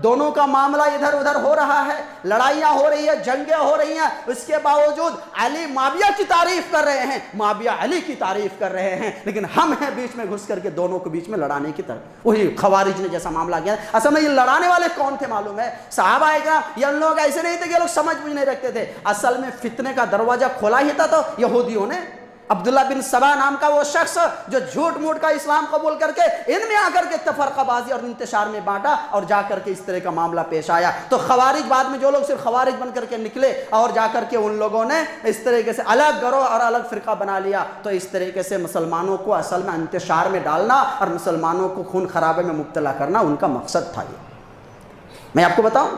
دونوں کا معاملہ ادھر ادھر ہو رہا ہے، لڑائیاں ہو رہی ہیں، جنگیں ہو رہی ہیں، اس کے باوجود علی معاویہ کی تعریف کر رہے ہیں، معاویہ علی کی تعریف کر رہے ہیں، لیکن ہم ہیں بیچ میں گھس کر کے دونوں کو بیچ میں لڑانے کی طرف۔ وہی خوارج نے جیسا معاملہ کیا۔ اصل میں یہ لڑانے والے کون تھے معلوم ہے؟ صحابہ اکرام۔ یہ ان لوگ ایسے نہیں تھے کہ لوگ سمجھ بھی نہیں رکھتے تھے، اصل میں فتنے کا دروازہ کھولا ہی تھا تو یہودیوں نے۔ عبداللہ بن سبا نام کا وہ شخص جو جھوٹ موٹ کا اسلام قبول کر کے ان میں آ کر کے تفرقہ بازی اور انتشار میں بانٹا، اور جا کر کے اس طرح کا معاملہ پیش آیا۔ تو خوارج بعد میں جو لوگ صرف خوارج بن کر کے نکلے اور جا کر کے ان لوگوں نے اس طریقے سے الگ گروہ اور الگ فرقہ بنا لیا، تو اس طریقے سے مسلمانوں کو اصل میں انتشار میں ڈالنا اور مسلمانوں کو خون خرابے میں مبتلا کرنا ان کا مقصد تھا۔ یہ میں آپ کو بتاؤں،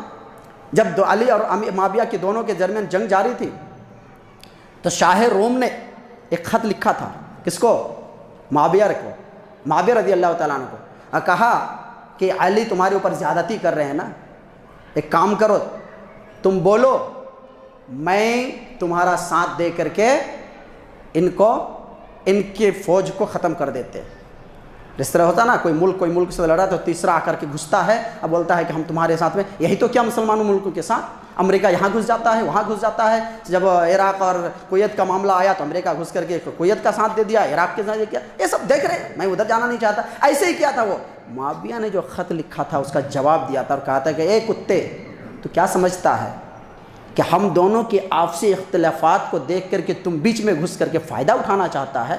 جب علی اور معاویہ کے دونوں کے درمیان جنگ جاری تھی تو شاہ روم نے ایک خط لکھا تھا، کس کو؟ معاویہ کو، معاویہ رضی اللہ تعالیٰ عنہ کو، کہا کہ علی تمہارے اوپر زیادتی کر رہے ہیں نا، ایک کام کرو، تم بولو میں تمہارا ساتھ دے کر کے ان کے فوج کو ختم کر دیتے۔ جس طرح ہوتا نا، کوئی ملک سے لڑا تو تیسرا آ کر کے گھستا ہے، اب بولتا ہے کہ ہم تمہارے ساتھ میں۔ یہی تو کیا مسلمانوں ملکوں کے ساتھ، امریکہ یہاں گھس جاتا ہے، وہاں گھس جاتا ہے۔ جب عراق اور کویت کا معاملہ آیا تو امریکہ گھس کر کے کویت کا ساتھ دے دیا، عراق کے ساتھ کیا، یہ سب دیکھ رہے ہیں، میں ادھر جانا نہیں چاہتا۔ ایسے ہی کیا تھا وہ معاویہ نے جو خط لکھا تھا اس کا جواب دیا تھا اور کہا تھا کہ اے کتے، تو کیا سمجھتا ہے کہ ہم دونوں کے آپسی اختلافات کو دیکھ کر کے تم بیچ میں گھس کر کے فائدہ اٹھانا چاہتا ہے؟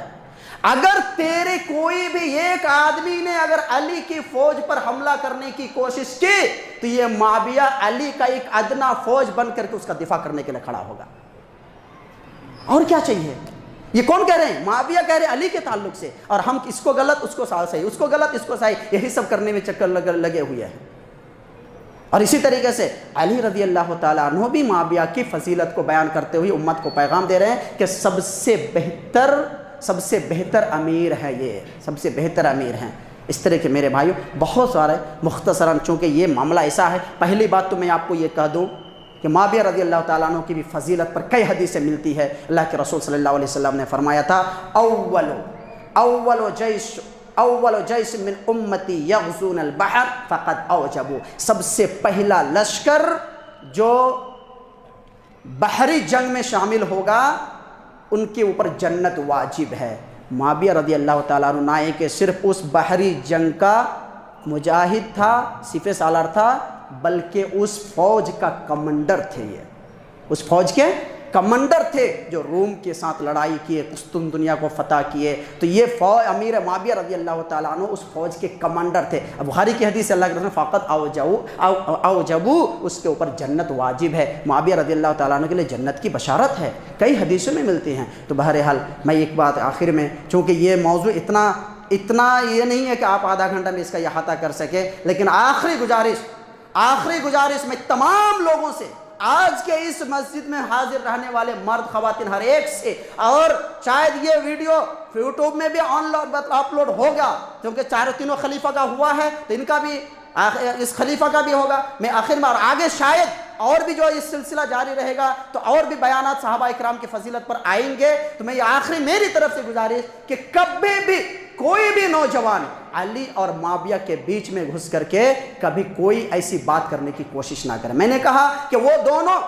اگر تیرے کوئی بھی ایک آدمی نے اگر علی کی فوج پر حملہ کرنے کی کوشش کی تو یہ معاویہ علی کا ایک ادنا فوج بن کر کے اس کا دفاع کرنے کے لیے کھڑا ہوگا۔ اور کیا چاہیے؟ یہ کون کہہ رہے ہیں؟ معاویہ کہہ رہے ہیں علی کے تعلق سے، اور ہم اس کو غلط اس کو صحیح، اس کو غلط اس کو صحیح، یہی سب کرنے میں چکر لگے ہوئے ہیں۔ اور اسی طریقے سے علی رضی اللہ تعالیٰ عنہ بھی معاویہ کی فضیلت کو بیان کرتے ہوئے امت کو پیغام دے رہے ہیں کہ سب سے بہتر امیر ہے، یہ سب سے بہتر امیر ہیں۔ اس طرح کے میرے بھائیوں بہت سارے، مختصراً چونکہ یہ معاملہ ایسا ہے، پہلی بات تو میں آپ کو یہ کہہ دوں کہ معاویہ رضی اللہ تعالیٰ عنہ کی بھی فضیلت پر کئی حدیثیں ملتی ہے۔ اللہ کے رسول صلی اللہ علیہ وسلم نے فرمایا تھا، اول جیش من امتی یغزون البحر فقد اوجبوا، سب سے پہلا لشکر جو بحری جنگ میں شامل ہوگا ان کے اوپر جنت واجب ہے۔ معاویہ رضی اللہ تعالیٰ عنہ نہ کہ صرف اس بحری جنگ کا مجاہد تھا، سپہ سالار تھا، بلکہ اس فوج کا کمانڈر تھے، یہ اس فوج کے کمانڈر تھے جو روم کے ساتھ لڑائی کیے، قسطن دنیا کو فتح کیے۔ تو یہ فوج امیر معاویہ رضی اللہ تعالیٰ عنہ اس فوج کے کمانڈر تھے۔ بخاری کی حدیث اللہ کے رسول فقط اوجبوا، اس کے اوپر جنت واجب ہے۔ معاویہ رضی اللہ تعالیٰ عنہ کے لیے جنت کی بشارت ہے، کئی حدیثوں میں ملتی ہیں۔ تو بہرحال میں ایک بات آخر میں، چونکہ یہ موضوع اتنا یہ نہیں ہے کہ آپ آدھا گھنٹہ میں اس کا احاطہ کر سکے، لیکن آخری گزارش میں تمام لوگوں سے، آج کے اس مسجد میں حاضر رہنے والے مرد خواتین ہر ایک سے، اور شاید یہ ویڈیو یوٹیوب میں بھی اپلوڈ ہوگا کیونکہ چاروں تینوں خلیفہ کا ہوا ہے، تو ان کا بھی اس خلیفہ کا بھی ہوگا۔ میں آخر میں، اور آگے شاید اور بھی جو اس سلسلہ جاری رہے گا تو اور بھی بیانات صحابہ اکرام کی فضیلت پر آئیں گے۔ تو میں یہ آخری میری طرف سے گزارش کہ کبھی بھی کوئی بھی نوجوان علی اور معاویہ کے بیچ میں گھس کر کے کبھی کوئی ایسی بات کرنے کی کوشش نہ کرے۔ میں نے کہا کہ وہ دونوں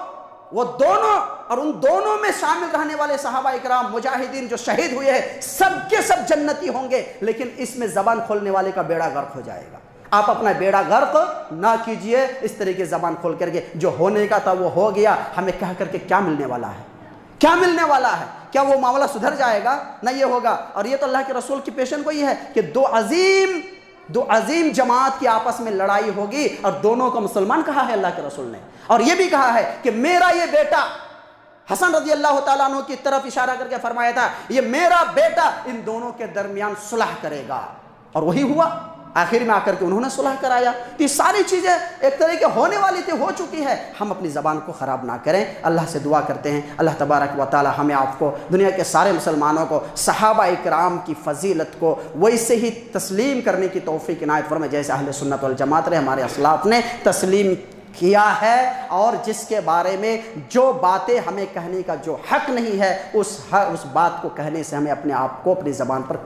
اور ان دونوں میں شامل رہنے والے صحابہ اکرام مجاہدین جو شہید ہوئے ہیں سب کے سب جنتی ہوں گے، لیکن اس میں زبان کھولنے والے کا بیڑا غرق ہو جائے گا۔ آپ اپنا بیڑا غرق نہ کیجئے اس طریقے زبان کھول کر کے، جو ہونے کا تھا وہ ہو گیا، ہمیں کہہ کر کے کیا ملنے والا ہے؟ کیا ملنے والا ہے؟ کیا وہ معاملہ سدھر جائے گا؟ نہ یہ ہوگا۔ اور یہ تو اللہ کے رسول کی پیشن گوئی ہے کہ دو عظیم جماعت کی آپس میں لڑائی ہوگی، اور دونوں کو مسلمان کہا ہے اللہ کے رسول نے، اور یہ بھی کہا ہے کہ میرا یہ بیٹا حسن رضی اللہ تعالیٰ عنہ کی طرف اشارہ کر کے فرمایا تھا یہ میرا بیٹا ان دونوں کے درمیان صلح کرے گا، اور وہی ہوا۔ آخر میں آ کر کے انہوں نے صلح کرایا۔ تو یہ ساری چیزیں ایک طرح کے ہونے والی تھی، ہو چکی ہے، ہم اپنی زبان کو خراب نہ کریں۔ اللہ سے دعا کرتے ہیں اللہ تبارک و تعالی ہمیں آپ کو، دنیا کے سارے مسلمانوں کو صحابہ اکرام کی فضیلت کو ویسے ہی تسلیم کرنے کی توفیق عنایت فرمائے جیسے اہل سنت والجماعت رہے ہمارے اسلاف نے تسلیم کیا ہے، اور جس کے بارے میں جو باتیں ہمیں کہنے کا جو حق نہیں ہے اس بات کو کہنے سے ہمیں اپنے آپ کو اپنی زبان پر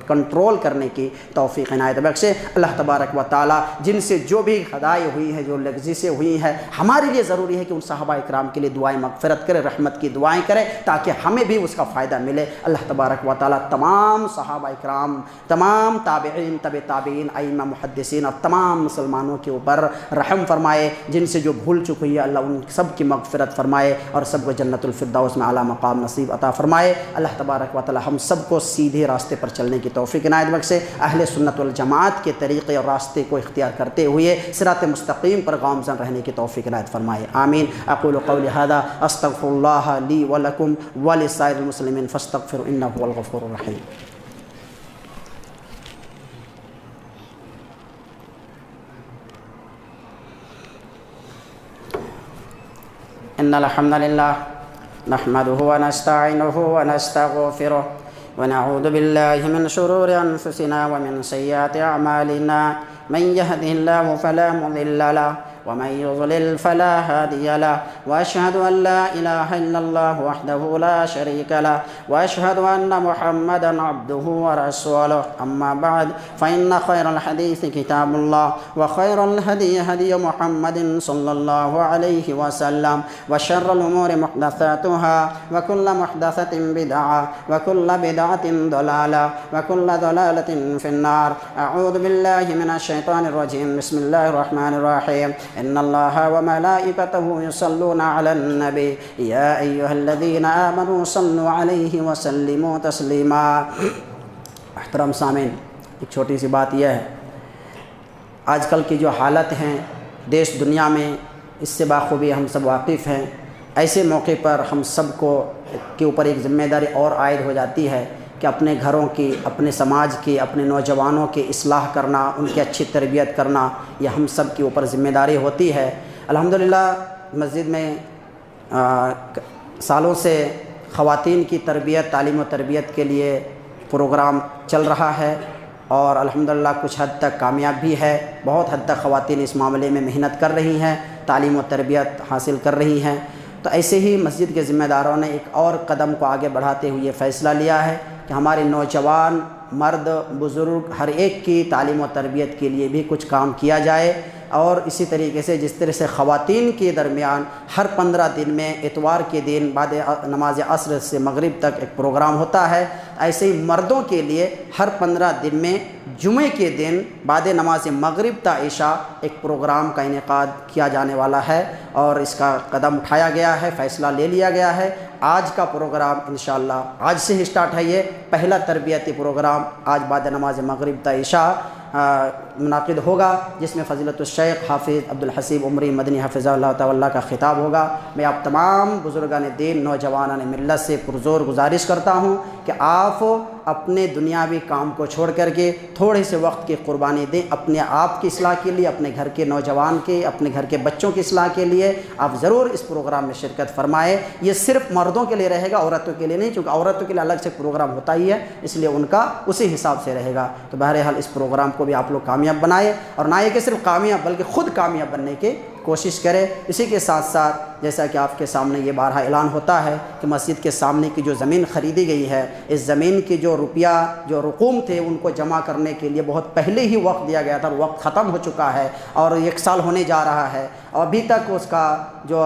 کنٹرول کرنے کی توفیق عنایت بخشے۔ اللہ تبارک و تعالی جن سے جو بھی خطائیں ہوئی ہیں، جو لغزشیں ہوئی ہیں، ہمارے لیے ضروری ہے کہ ان صحابہ اکرام کے لیے دعائیں مغفرت کرے، رحمت کی دعائیں کرے تاکہ ہمیں بھی اس کا فائدہ ملے۔ اللہ تبارک و تعالی تمام صحابہ اکرام، تمام تابعین، تابعین، ائمہ، محدثین اور تمام مسلمانوں کے اوپر رحم فرمائے۔ جن سے جو بھول چکی ہے اللہ ان سب کی مغفرت فرمائے اور سب کو جنت الفردوس میں اعلیٰ مقام نصیب عطا فرمائے۔ اللہ تبارک و تعالی ہم سب کو سیدھے راستے پر چلنے کی توفیق عنایت بخشے، اہل سنت والجماعت کے طریقے اور راستے کو اختیار کرتے ہوئے صراط مستقیم پر گامزن رہنے کی توفیق عنایت فرمائے، آمین۔ اقول قولی ھذا استغفر اللہ لی ولکم ولسائر المسلمین فاستغفروا انہ هو الغفور الرحیم۔ إن الحمد لله نحمده ونستعينه ونستغفره ونعوذ بالله من شرور أنفسنا ومن سيئات أعمالنا، من يهده الله فلا مضل له ومن يضلل فلا هادي له، وأشهد أن لا إله إلا الله وحده لا شريك له، وأشهد أن محمدا عبده ورسوله، أما بعد فإن خير الحديث كتاب الله، وخير الهدي هدي محمد صلى الله عليه وسلم، وشر الأمور محدثاتها، وكل محدثة بدعة، وكل بدعة ضلالة، وكل ضلالة في النار۔ أعوذ بالله من الشيطان الرجيم، بسم الله الرحمن الرحيم۔ إن الله وملائكته يصلون على النبي يا أيها الذين آمنوا صلوا عليه وسلموا تسليما۔ محترم سامعین، ایک چھوٹی سی بات یہ ہے، آج کل کی جو حالت ہیں دیش دنیا میں اس سے بخوبی ہم سب واقف ہیں۔ ایسے موقع پر ہم سب کو کے اوپر ایک ذمہ داری اور عائد ہو جاتی ہے کہ اپنے گھروں کی، اپنے سماج کی، اپنے نوجوانوں کی اصلاح کرنا، ان کی اچھی تربیت کرنا، یہ ہم سب کے اوپر ذمہ داری ہوتی ہے۔ الحمدللہ مسجد میں سالوں سے خواتین کی تربیت، تعلیم و تربیت کے لیے پروگرام چل رہا ہے، اور الحمدللہ کچھ حد تک کامیاب بھی ہے۔ بہت حد تک خواتین اس معاملے میں محنت کر رہی ہیں، تعلیم و تربیت حاصل کر رہی ہیں۔ تو ایسے ہی مسجد کے ذمہ داروں نے ایک اور قدم کو آگے بڑھاتے ہوئے یہ فیصلہ لیا ہے کہ ہمارے نوجوان، مرد، بزرگ، ہر ایک کی تعلیم و تربیت کے لیے بھی کچھ کام کیا جائے، اور اسی طریقے سے جس طرح سے خواتین کے درمیان ہر 15 دن میں اتوار کے دن بعد نماز عصر سے مغرب تک ایک پروگرام ہوتا ہے، ایسے ہی مردوں کے لیے ہر 15 دن میں جمعے کے دن بعد نماز مغرب تا عشاء ایک پروگرام کا انعقاد کیا جانے والا ہے، اور اس کا قدم اٹھایا گیا ہے، فیصلہ لے لیا گیا ہے۔ آج کا پروگرام انشاءاللہ آج سے ہی سٹارٹ ہے، یہ پہلا تربیتی پروگرام آج بعد نماز مغرب تا عشاء منعقد ہوگا، جس میں فضیلت الشیخ حافظ عبدالحسیب عمری مدنی حفظہ اللہ تعالی کا خطاب ہوگا۔ میں آپ تمام بزرگان دین، نوجوانان ملت سے پرزور گزارش کرتا ہوں کہ آپ اپنے دنیاوی کام کو چھوڑ کر کے تھوڑے سے وقت کی قربانی دیں اپنے آپ کی اصلاح کے لیے، اپنے گھر کے نوجوان کے، اپنے گھر کے بچوں کی اصلاح کے لیے۔ آپ ضرور اس پروگرام میں شرکت فرمائیں۔ یہ صرف مردوں کے لیے رہے گا، عورتوں کے لیے نہیں، چونکہ عورتوں کے لیے الگ سے پروگرام ہوتا ہی ہے، اس لیے ان کا اسی حساب سے رہے گا۔ تو بہرحال اس پروگرام کو بھی آپ لوگ کامیاب بنائیں، اور نہ یہ کہ صرف کامیاب بلکہ خود کامیاب بننے کے کوشش کرے۔ اسی کے ساتھ ساتھ جیسا کہ آپ کے سامنے یہ بارہا اعلان ہوتا ہے کہ مسجد کے سامنے کی جو زمین خریدی گئی ہے، اس زمین کی جو روپیہ، جو رقوم تھے، ان کو جمع کرنے کے لیے بہت پہلے ہی وقت دیا گیا تھا، وقت ختم ہو چکا ہے اور 1 سال ہونے جا رہا ہے، اور ابھی تک اس کا جو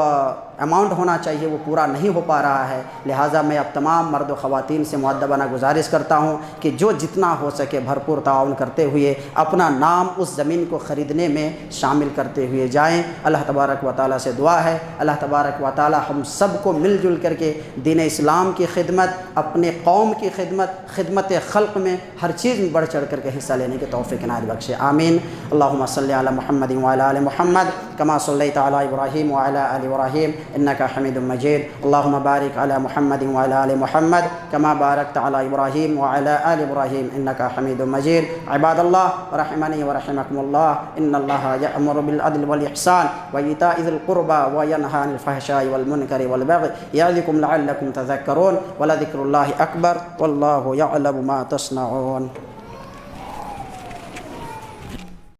اماؤنٹ ہونا چاہیے وہ پورا نہیں ہو پا رہا ہے۔ لہٰذا میں اب تمام مرد و خواتین سے مؤدبانہ گزارش کرتا ہوں کہ جو جتنا ہو سکے بھرپور تعاون کرتے ہوئے اپنا نام اس زمین کو خریدنے میں شامل کرتے ہوئے جائیں۔ اللہ تبارک و تعالیٰ سے دعا ہے اللہ تبارک و تعالیٰ ہم سب کو مل جل کر کے دین اسلام کی خدمت، اپنے قوم کی خدمت، خدمت خلق میں ہر چیز میں بڑھ چڑھ کر کے حصہ لینے کی توفیق عنایت بخشے، آمین۔ اللہم صلی علی محمد وعلی آل محمد کما صلیت علی ابراہیم وعلی آل ابراہیم انک حمید مجید، اللہم بارک علی محمد وعلی آل محمد کما بارکت علی ابراہیم وعلی آل ابراہیم انک حمید مجید۔ عباد اللہ رحمنی ورحمکم اللہ، ان اللہ یأمر بالعدل والاحسان وایتاء ذی القربى وینہی عن الفحشاء والمنکر والبغی یعظکم لعلکم تذکرون، ولذکر اللہ اکبر واللہ یعلم ما تصنعون۔